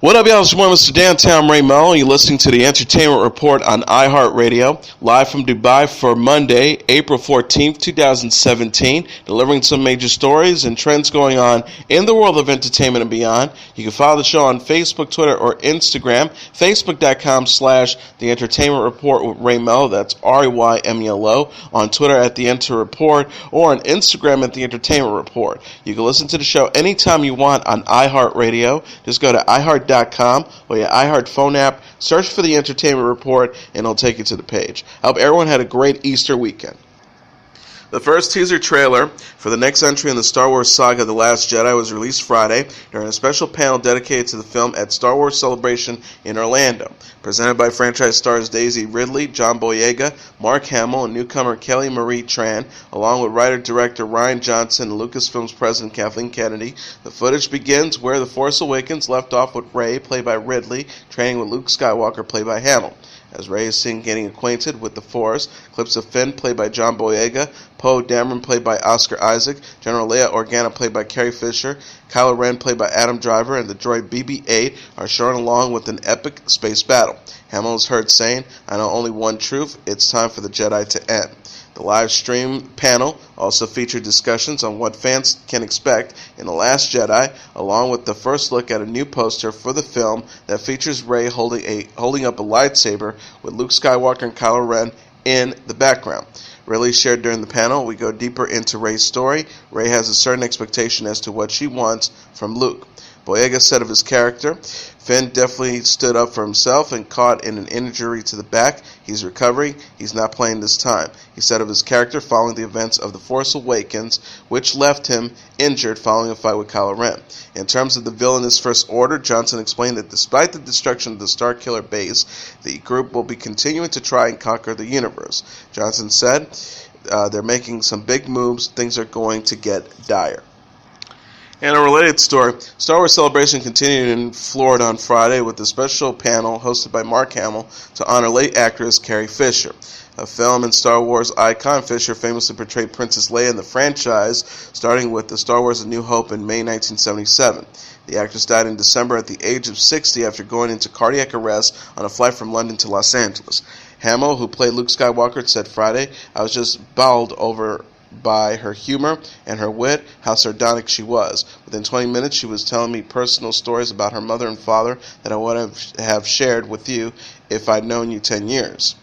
What up, y'all? It's your boy, Mr. Downtown Ray Melo. You're listening to the Entertainment Report on iHeartRadio, live from Dubai for Monday, April 14th, 2017, delivering some major stories and trends going on in the world of entertainment and beyond. You can follow the show on Facebook, Twitter, or Instagram, facebook.com/The Entertainment Report with Ray Melo, that's RAYMELO, on Twitter at The Enter Report, or on Instagram at The Entertainment Report. You can listen to the show anytime you want on iHeartRadio. Just go to iHeart.com or your iHeart phone app, search for the Entertainment Report, and it'll take you to the page. I hope everyone had a great Easter weekend. The first teaser trailer for the next entry in the Star Wars saga, The Last Jedi, was released Friday during a special panel dedicated to the film at Star Wars Celebration in Orlando. Presented by franchise stars Daisy Ridley, John Boyega, Mark Hamill, and newcomer Kelly Marie Tran, along with writer-director Rian Johnson and Lucasfilm's president Kathleen Kennedy. The footage begins where The Force Awakens left off with Rey, played by Ridley, training with Luke Skywalker, played by Hamill. As Rey is seen getting acquainted with the Force, clips of Finn, played by John Boyega, Poe Dameron, played by Oscar Isaac, General Leia Organa, played by Carrie Fisher, Kylo Ren, played by Adam Driver, and the droid BB-8 are shown along with an epic space battle. Hamill is heard saying, "I know only one truth, it's time for the Jedi to end." The live stream panel also featured discussions on what fans can expect in The Last Jedi, along with the first look at a new poster for the film that features Rey holding up a lightsaber with Luke Skywalker and Kylo Ren in the background. Ridley shared during the panel, "We go deeper into Rey's story. Rey has a certain expectation as to what she wants from Luke." Boyega said of his character, "Finn definitely stood up for himself and caught in an injury to the back. He's recovering. He's not playing this time." He said of his character following the events of The Force Awakens, which left him injured following a fight with Kylo Ren. In terms of the villainous First Order, Johnson explained that despite the destruction of the Starkiller base, the group will be continuing to try and conquer the universe. Johnson said, "They're making some big moves. Things are going to get dire." And a related story, Star Wars Celebration continued in Florida on Friday with a special panel hosted by Mark Hamill to honor late actress Carrie Fisher. A film and Star Wars icon, Fisher famously portrayed Princess Leia in the franchise, starting with the Star Wars A New Hope in May 1977. The actress died in December at the age of 60 after going into cardiac arrest on a flight from London to Los Angeles. Hamill, who played Luke Skywalker, said Friday, "I was just bowled over by her humor and her wit, how sardonic she was. Within 20 minutes, she was telling me personal stories about her mother and father that I would have shared with you if I'd known you 10 years.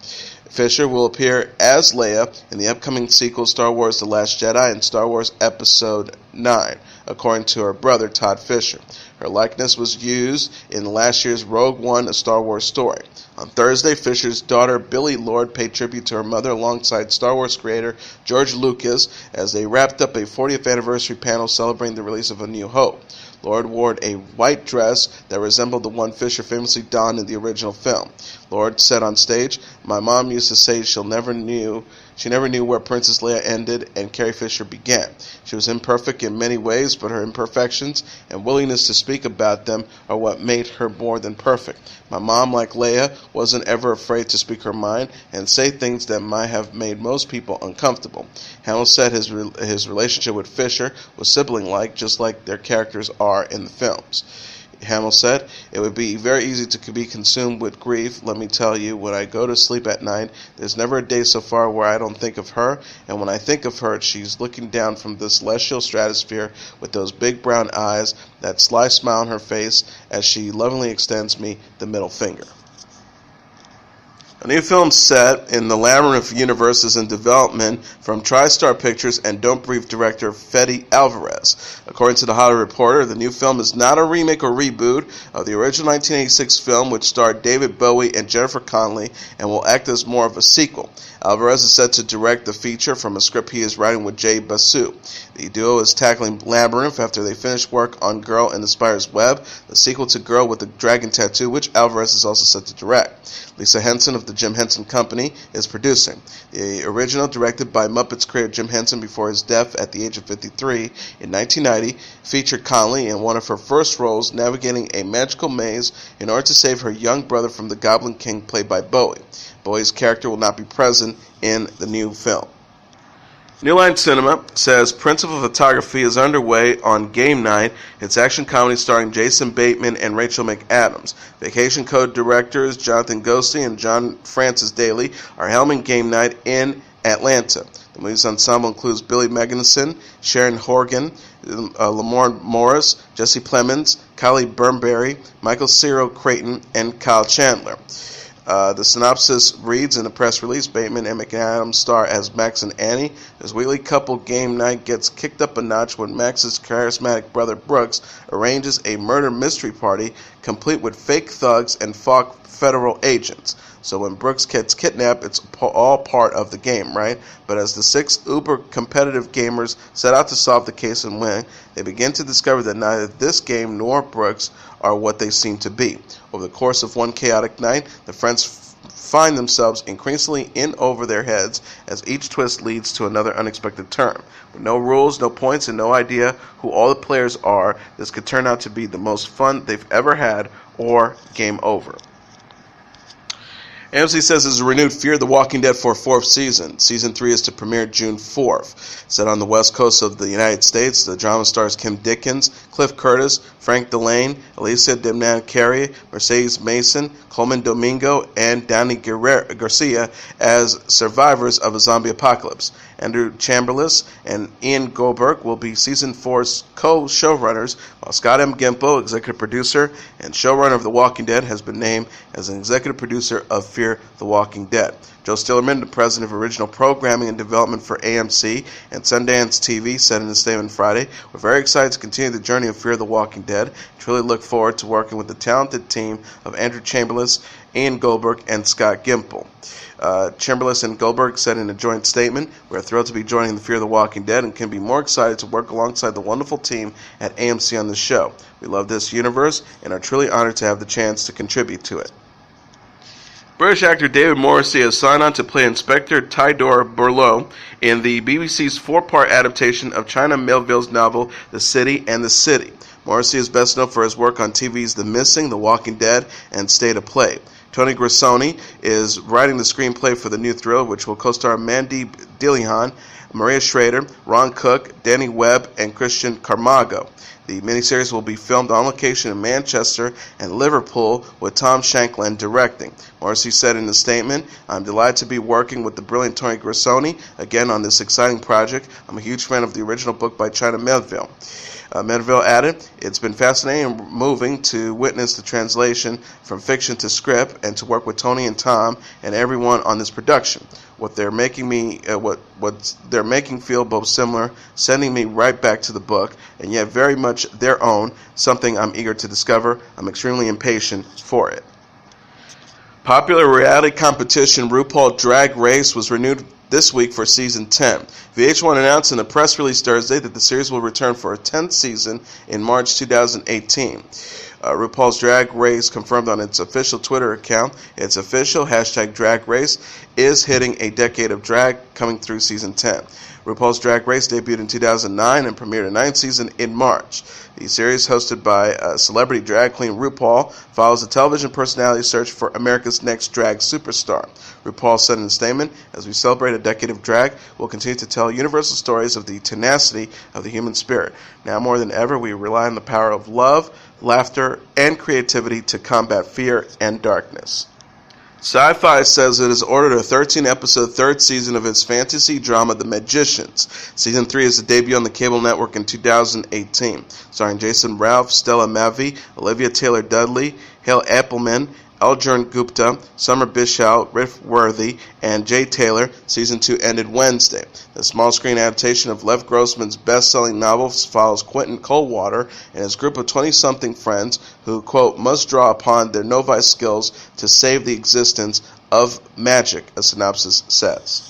Fisher will appear as Leia in the upcoming sequel Star Wars The Last Jedi and Star Wars Episode 9, according to her brother Todd Fisher. Her likeness was used in last year's Rogue One, A Star Wars Story. On Thursday, Fisher's daughter Billie Lourd paid tribute to her mother alongside Star Wars creator George Lucas as they wrapped up a 40th anniversary panel celebrating the release of A New Hope. Lourd wore a white dress that resembled the one Fisher famously donned in the original film. Lourd said on stage, "My mom used to say she never knew where Princess Leia ended and Carrie Fisher began. She was imperfect in many ways, but her imperfections and willingness to speak about them are what made her more than perfect. My mom, like Leia, wasn't ever afraid to speak her mind and say things that might have made most people uncomfortable." Hamill said his relationship with Fisher was sibling-like, just like their characters are in the films. Hamill said, "It would be very easy to be consumed with grief. Let me tell you, when I go to sleep at night, there's never a day so far where I don't think of her. And when I think of her, she's looking down from the celestial stratosphere with those big brown eyes, that sly smile on her face as she lovingly extends me the middle finger." A new film set in the Labyrinth universe is in development from TriStar Pictures and Don't Breathe director Fede Alvarez. According to The Hollywood Reporter, the new film is not a remake or reboot of the original 1986 film, which starred David Bowie and Jennifer Connelly, and will act as more of a sequel. Alvarez is set to direct the feature from a script he is writing with Jay Basu. The duo is tackling Labyrinth after they finished work on Girl in the Spider's Web, the sequel to Girl with the Dragon Tattoo, which Alvarez is also set to direct. Lisa Henson of the Jim Henson Company is producing. The original, directed by Muppets creator Jim Henson before his death at the age of 53 in 1990, featured Connelly in one of her first roles navigating a magical maze in order to save her young brother from the Goblin King played by Bowie. Bowie's character will not be present in the new film. New Line Cinema says principal photography is underway on Game Night. It's action comedy starring Jason Bateman and Rachel McAdams. Vacation Code directors Jonathan Ghosty and John Francis Daly are helming Game Night in Atlanta. The movie's ensemble includes Billy Megginson, Sharon Horgan, Lamorne Morris, Jesse Plemons, Kylie Burnberry, Michael Cyril Creighton, and Kyle Chandler. The synopsis reads in a press release, Bateman and McAdams star as Max and Annie. This weekly couple game night gets kicked up a notch when Max's charismatic brother Brooks arranges a murder mystery party complete with fake thugs and federal agents. So when Brooks gets kidnapped, it's all part of the game, right? But as the 6 uber-competitive gamers set out to solve the case and win, they begin to discover that neither this game nor Brooks are what they seem to be. Over the course of one chaotic night, the friends find themselves increasingly in over their heads as each twist leads to another unexpected turn. With no rules, no points, and no idea who all the players are, this could turn out to be the most fun they've ever had or game over. AMC says there's a renewed Fear the Walking Dead for a 4th season. Season 3 is to premiere June 4th. Set on the west coast of the United States, the drama stars Kim Dickens, Cliff Curtis, Frank Delane, Alicia Carey, Mercedes Mason, Coleman Domingo, and Danny Garcia as survivors of a zombie apocalypse. Andrew Chamberlain and Ian Goldberg will be Season 4's co-showrunners, while Scott M. Gimple, executive producer and showrunner of The Walking Dead, has been named as an executive producer of Fear the Walking Dead. Joe Stillerman, the president of original programming and development for AMC and Sundance TV, said in a statement Friday, "We're very excited to continue the journey of Fear the Walking Dead. Truly look forward to working with the talented team of Andrew Chamberlain, Ian Goldberg, and Scott Gimple." Chamberlain and Goldberg said in a joint statement, "We're thrilled to be joining the Fear the Walking Dead and can be more excited to work alongside the wonderful team at AMC on this show. We love this universe and are truly honored to have the chance to contribute to it." British actor David Morrissey has signed on to play Inspector Theodore Burlow in the BBC's 4-part adaptation of China Melville's novel The City and the City. Morrissey is best known for his work on TV's The Missing, The Walking Dead, and State of Play. Tony Grisoni is writing the screenplay for the new thriller, which will co-star Mandy Dillihan, Maria Schrader, Ron Cook, Danny Webb, and Christian Carmago. The miniseries will be filmed on location in Manchester and Liverpool, with Tom Shankland directing. Morrissey said in a statement, "I'm delighted to be working with the brilliant Tony Grisoni again on this exciting project. I'm a huge fan of the original book by China Melville." Melville added, "It's been fascinating and moving to witness the translation from fiction to script and to work with Tony and Tom and everyone on this production. What they're making feel both similar, sending me right back to the book, and yet very much their own, something I'm eager to discover. I'm extremely impatient for it." Popular reality competition RuPaul Drag Race was renewed this week for Season 10. VH1 announced in a press release Thursday that the series will return for a 10th season in March 2018. RuPaul's Drag Race confirmed on its official Twitter account, "It's official, #Drag Race is hitting a decade of drag coming through Season 10. RuPaul's Drag Race debuted in 2009 and premiered a 9th season in March. The series, hosted by celebrity drag queen RuPaul, follows a television personality search for America's next drag superstar. RuPaul said in a statement, "As we celebrate a decade of drag, we'll continue to tell universal stories of the tenacity of the human spirit. Now more than ever, we rely on the power of love, laughter, and creativity to combat fear and darkness." Syfy says it has ordered a 13-episode 3rd season of its fantasy drama The Magicians. Season 3 is to debut on the cable network in 2018, starring Jason Ralph, Stella Mavi, Olivia Taylor-Dudley, Hale Appleman, Aljarn Gupta, Summer Bishow, Riff Worthy, and Jay Taylor. Season 2 ended Wednesday. The small-screen adaptation of Lev Grossman's best-selling novel follows Quentin Coldwater and his group of 20-something friends who, quote, "must draw upon their novice skills to save the existence of magic," a synopsis says.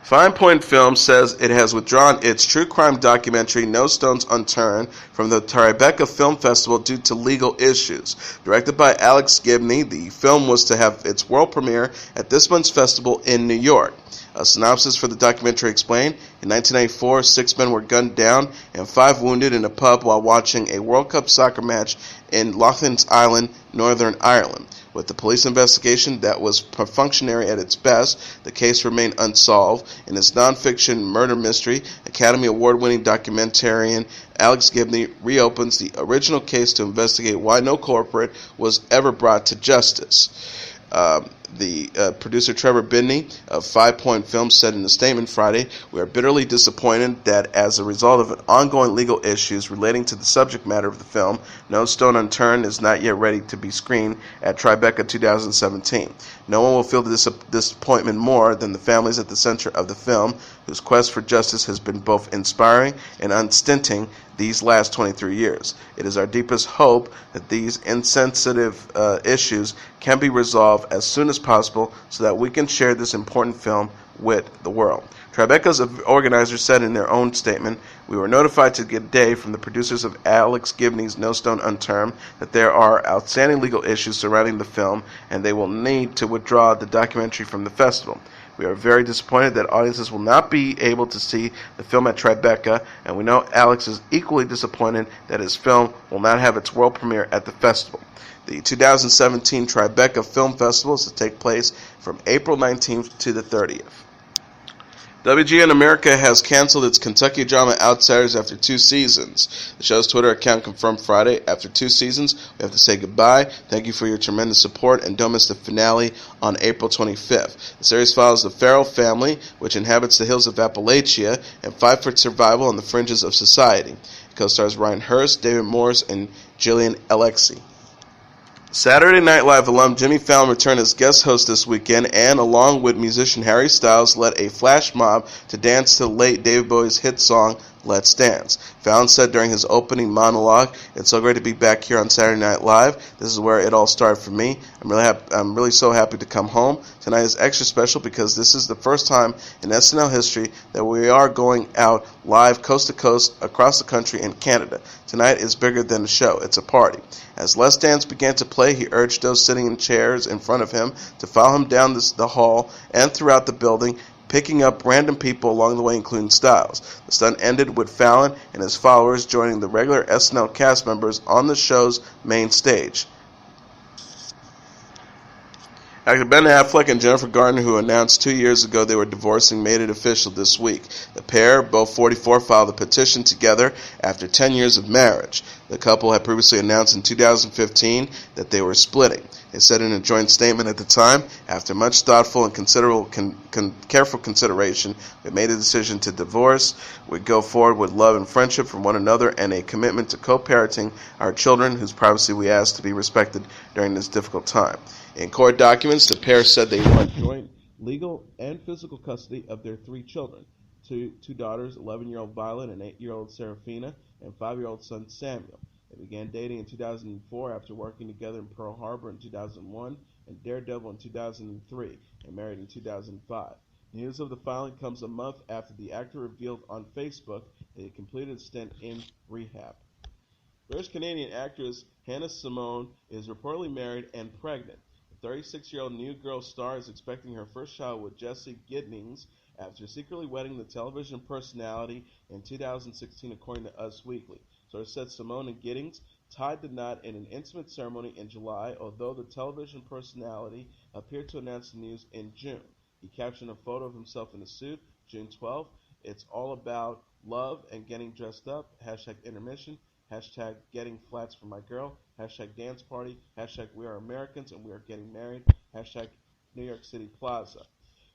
Fine Point Film says it has withdrawn its true crime documentary No Stone Unturned from the Tribeca Film Festival due to legal issues. Directed by Alex Gibney, the film was to have its world premiere at this month's festival in New York. A synopsis for the documentary explained, in 1994, 6 men were gunned down and 5 wounded in a pub while watching a World Cup soccer match in Loughlin's Island, Northern Ireland. With the police investigation that was functionary at its best, the case remained unsolved. In its non-fiction murder mystery, Academy Award-winning documentarian Alex Gibney reopens the original case to investigate why no culprit was ever brought to justice. Producer Trevor Bidney of 5 Point Films said in a statement Friday, "We are bitterly disappointed that as a result of ongoing legal issues relating to the subject matter of the film, No Stone Unturned is not yet ready to be screened at Tribeca 2017. No one will feel the disappointment more than the families at the center of the film, whose quest for justice has been both inspiring and unstinting these last 23 years. It is our deepest hope that these insensitive issues can be resolved as soon as possible so that we can share this important film with the world." Tribeca's organizers said in their own statement, "We were notified today from the producers of Alex Gibney's No Stone Unturned that there are outstanding legal issues surrounding the film and they will need to withdraw the documentary from the festival. We are very disappointed that audiences will not be able to see the film at Tribeca, and we know Alex is equally disappointed that his film will not have its world premiere at the festival." The 2017 Tribeca Film Festival is to take place from April 19th to the 30th. WGN America has canceled its Kentucky drama Outsiders after 2 seasons. The show's Twitter account confirmed Friday, "After 2 seasons, we have to say goodbye. Thank you for your tremendous support, and don't miss the finale on April 25th. The series follows the Farrell family, which inhabits the hills of Appalachia and fight for survival on the fringes of society. It co-stars Ryan Hurst, David Morrissey, and Gillian Alexie. Saturday Night Live alum Jimmy Fallon returned as guest host this weekend and, along with musician Harry Styles, led a flash mob to dance to late David Bowie's hit song, Let's Dance. Fallon said during his opening monologue, "It's so great to be back here on Saturday Night Live. This is where it all started for me. I'm really so happy to come home. Tonight is extra special because this is the first time in SNL history that we are going out live coast to coast across the country and Canada. Tonight is bigger than a show. It's a party." As Let's Dance began to play, he urged those sitting in chairs in front of him to follow him down the hall and throughout the building, picking up random people along the way, including Styles. The stunt ended with Fallon and his followers joining the regular SNL cast members on the show's main stage. Actor Ben Affleck and Jennifer Garner, who announced 2 years ago they were divorcing, made it official this week. The pair, both 44, filed a petition together after 10 years of marriage. The couple had previously announced in 2015 that they were splitting. They said in a joint statement at the time, "After much thoughtful and careful consideration, we made the decision to divorce. We go forward with love and friendship from one another and a commitment to co-parenting our children, whose privacy we ask to be respected during this difficult time." In court documents, the pair said they want joint legal and physical custody of their 3 children, two daughters, 11-year-old Violet and 8-year-old Serafina, and 5-year-old son Samuel. They began dating in 2004 after working together in Pearl Harbor in 2001 and Daredevil in 2003, and married in 2005. News of the filing comes a month after the actor revealed on Facebook that he completed a stint in rehab. British-Canadian actress Hannah Simone is reportedly married and pregnant. The 36-year-old New Girl star is expecting her first child with Jesse Giddings after secretly wedding the television personality in 2016, according to Us Weekly. Sources said Simone and Giddings tied the knot in an intimate ceremony in July, although the television personality appeared to announce the news in June. He captioned a photo of himself in a suit, June 12th. "It's all about love and getting dressed up. #intermission. #getting flats for my girl. #dance party. #we are Americans and we are getting married. #New York City Plaza."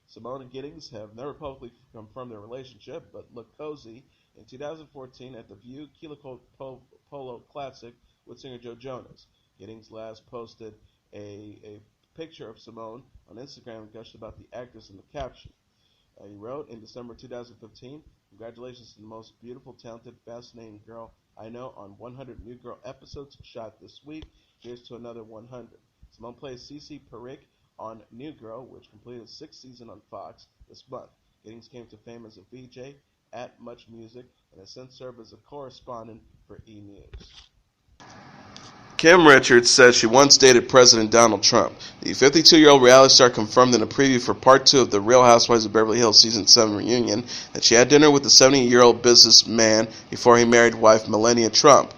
Simone and Giddings have never publicly confirmed their relationship, but looked cozy in 2014 at the View Keelhaul Polo Classic with singer Joe Jonas. Giddings last posted a picture of Simone on Instagram and gushed about the actress in the caption. He wrote in December 2015, "Congratulations to the most beautiful, talented, fascinating girl I know on 100 New Girl episodes shot this week. Here's to another 100. Simone plays Cece Perick on New Girl, which completed its 6th season on Fox this month. Giddings came to fame as a VJ at Much Music and has since served as a correspondent for E! News. Kim Richards says she once dated President Donald Trump. The 52-year-old reality star confirmed in a preview for Part 2 of The Real Housewives of Beverly Hills Season 7 reunion that she had dinner with the 70-year-old businessman before he married wife Melania Trump.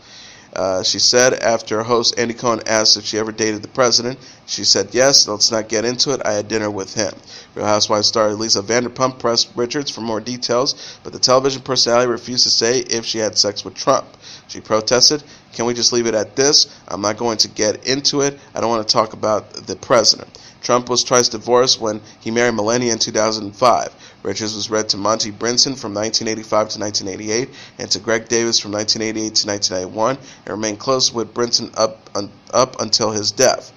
She said after host Andy Cohen asked if she ever dated the president, she said, "Yes, let's not get into it. I had dinner with him." Real Housewives star Lisa Vanderpump pressed Richards for more details, but the television personality refused to say if she had sex with Trump. She protested, "Can we just leave it at this? I'm not going to get into it. I don't want to talk about the president." Trump was twice divorced when he married Melania in 2005. Richards was read to Monty Brinson from 1985 to 1988 and to Greg Davis from 1988 to 1991 and remained close with Brinson up until his death.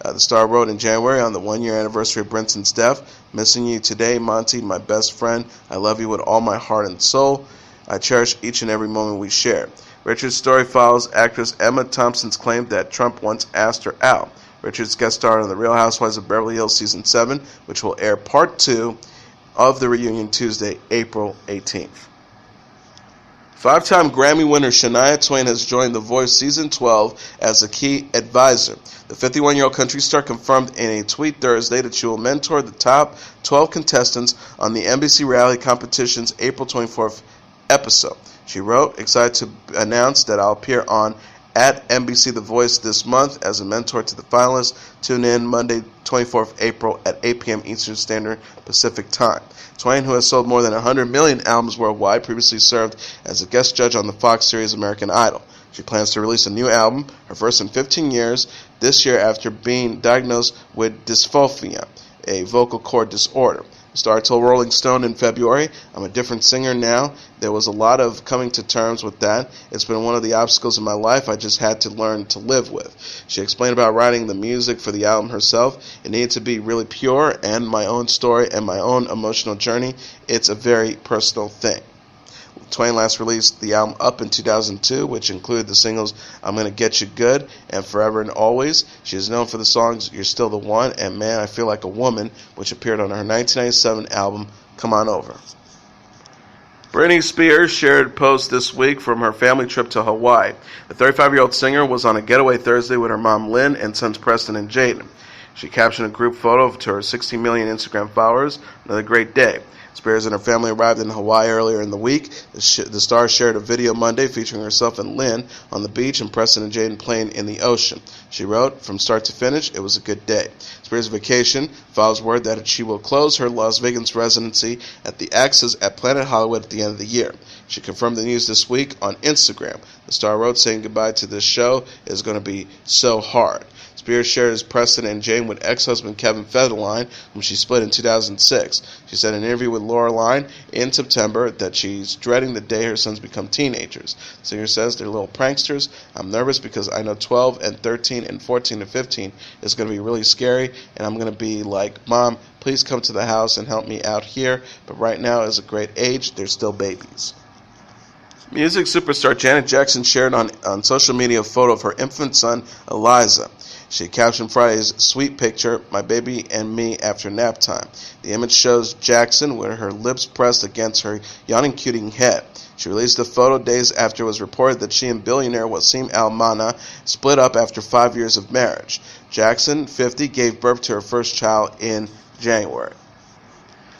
The star wrote in January on the one-year anniversary of Brinson's death, "Missing you today, Monty, my best friend. I love you with all my heart and soul. I cherish each and every moment we shared." Richards' story follows actress Emma Thompson's claim that Trump once asked her out. Richards guest starred on The Real Housewives of Beverly Hills Season 7, which will air Part 2 of the reunion Tuesday, April 18th. Five-time Grammy winner Shania Twain has joined The Voice Season 12 as a key advisor. The 51-year-old country star confirmed in a tweet Thursday that she will mentor the top 12 contestants on the NBC reality competition's April 24th episode. She wrote, "Excited to announce that I'll appear on at NBC The Voice this month as a mentor to the finalists. Tune in Monday, 24th April at 8 p.m. Eastern Standard Pacific Time." Twain, who has sold more than 100 million albums worldwide, previously served as a guest judge on the Fox series American Idol. She plans to release a new album, her first in 15 years, this year after being diagnosed with dysphobia, a vocal cord disorder. The star told Rolling Stone in February, "I'm a different singer now. There was a lot of coming to terms with that. It's been one of the obstacles in my life I just had to learn to live with." She explained about writing the music for the album herself. "It needed to be really pure and my own story and my own emotional journey. It's a very personal thing." Twain last released the album Up in 2002, which included the singles "I'm Gonna Get You Good" and "Forever and Always." She is known for the songs "You're Still the One" and "Man, I Feel Like a Woman," which appeared on her 1997 album Come On Over. Britney Spears shared posts this week from her family trip to Hawaii. The 35-year-old singer was on a getaway Thursday with her mom Lynn and sons Preston and Jaden. She captioned a group photo to her 60 million Instagram followers, "Another great day." Spears and her family arrived in Hawaii earlier in the week. The star shared a video Monday featuring herself and Lynn on the beach and Preston and Jaden playing in the ocean. She wrote, "From start to finish, it was a good day." Spears' vacation follows word that she will close her Las Vegas residency at the Axis at Planet Hollywood at the end of the year. She confirmed the news this week on Instagram. The star wrote, "Saying goodbye to this show is going to be so hard." Spears shared his Preston and Jane with ex-husband Kevin Federline, whom she split in 2006. She said in an interview with Laura Line in September that she's dreading the day her sons become teenagers. The singer says, "They're little pranksters. I'm nervous because I know 12 and 13 and 14 and 15 is going to be really scary, and I'm going to be like, 'Mom, please come to the house and help me out here.' But right now is a great age. They're still babies." Music superstar Janet Jackson shared on social media a photo of her infant son, Eliza. She captioned Friday's sweet picture, "My baby and me after nap time." The image shows Jackson with her lips pressed against her yawning cutie head. She released the photo days after it was reported that she and billionaire Wasim Al-Mana split up after 5 years of marriage. Jackson, 50, gave birth to her first child in January.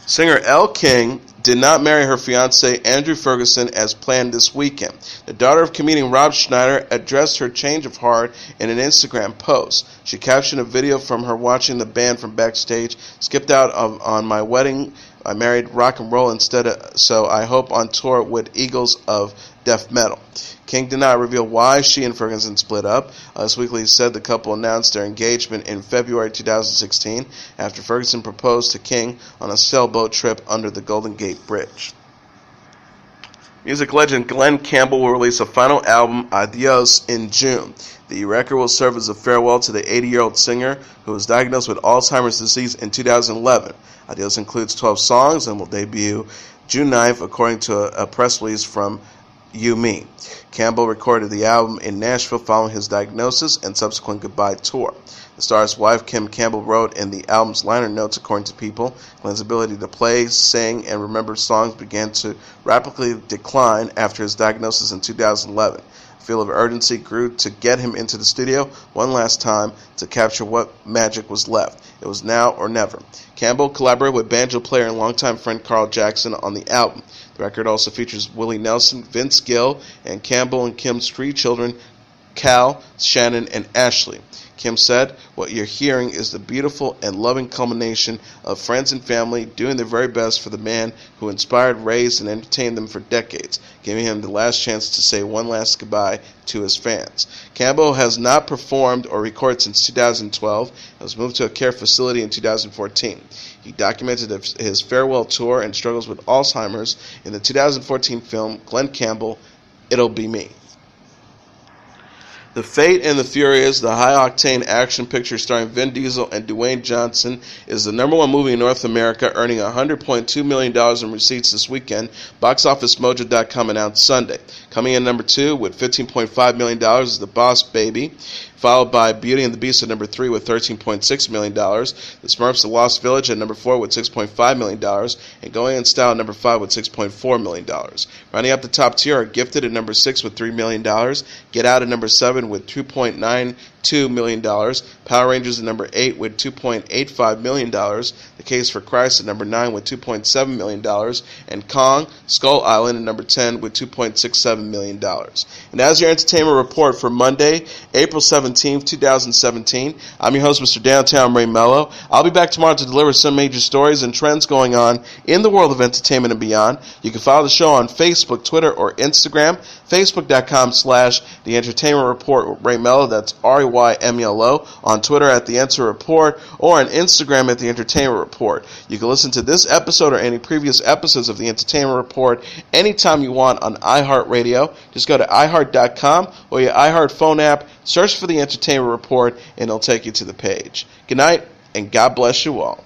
Singer Elle King did not marry her fiancé Andrew Ferguson as planned this weekend. The daughter of comedian Rob Schneider addressed her change of heart in an Instagram post. She captioned a video from her watching the band from backstage, "Skipped out on my wedding. I married rock and roll instead, so I hope on tour with Eagles of Death Metal." King did not reveal why she and Ferguson split up. Us Weekly said the couple announced their engagement in February 2016 after Ferguson proposed to King on a sailboat trip under the Golden Gate Bridge. Music legend Glen Campbell will release a final album, Adios, in June. The record will serve as a farewell to the 80-year-old singer who was diagnosed with Alzheimer's disease in 2011. Adios includes 12 songs and will debut June 9th, according to a press release from You Me. Campbell recorded the album in Nashville following his diagnosis and subsequent goodbye tour. The star's wife, Kim Campbell, wrote in the album's liner notes, according to People, Glen's ability to play, sing, and remember songs began to rapidly decline after his diagnosis in 2011. A feel of urgency grew to get him into the studio one last time to capture what magic was left. It was now or never. Campbell collaborated with banjo player and longtime friend Carl Jackson on the album. The record also features Willie Nelson, Vince Gill, and Campbell and Kim's three children, Cal, Shannon, and Ashley. Kim said, "What you're hearing is the beautiful and loving culmination of friends and family doing their very best for the man who inspired, raised, and entertained them for decades, giving him the last chance to say one last goodbye to his fans." Campbell has not performed or recorded since 2012 and was moved to a care facility in 2014. He documented his farewell tour and struggles with Alzheimer's in the 2014 film Glen Campbell, It'll Be Me. The Fate and the Furious, the high-octane action picture starring Vin Diesel and Dwayne Johnson, is the #1 movie in North America, earning $100.2 million in receipts this weekend, BoxOfficeMojo.com announced Sunday. Coming in #2 with $15.5 million is The Boss Baby, followed by Beauty and the Beast at #3 with $13.6 million, The Smurfs: The Lost Village at #4 with $6.5 million, and Going in Style at #5 with $6.4 million. Rounding up the top tier are Gifted at #6 with $3 million, Get Out at #7 with $2.92 million, Power Rangers at #8 with $2.85 million, The Case for Christ at #9 with $2.7 million, and Kong, Skull Island at #10 with $2.67 million. And as your entertainment report for Monday, April 17th, 2017, I'm your host, Mr. Downtown Ray Melo. I'll be back tomorrow to deliver some major stories and trends going on in the world of entertainment and beyond. You can follow the show on Facebook, Twitter, or Instagram. Facebook.com/The Entertainment Report with Ray Melo. That's RAYMELO. On Twitter at The Enter Report, or on Instagram at The Entertainment Report. You can listen to this episode or any previous episodes of The Entertainment Report anytime you want on iHeartRadio. Just go to iHeart.com or your iHeart phone app, search for The Entertainment Report, and it'll take you to the page. Good night, and God bless you all.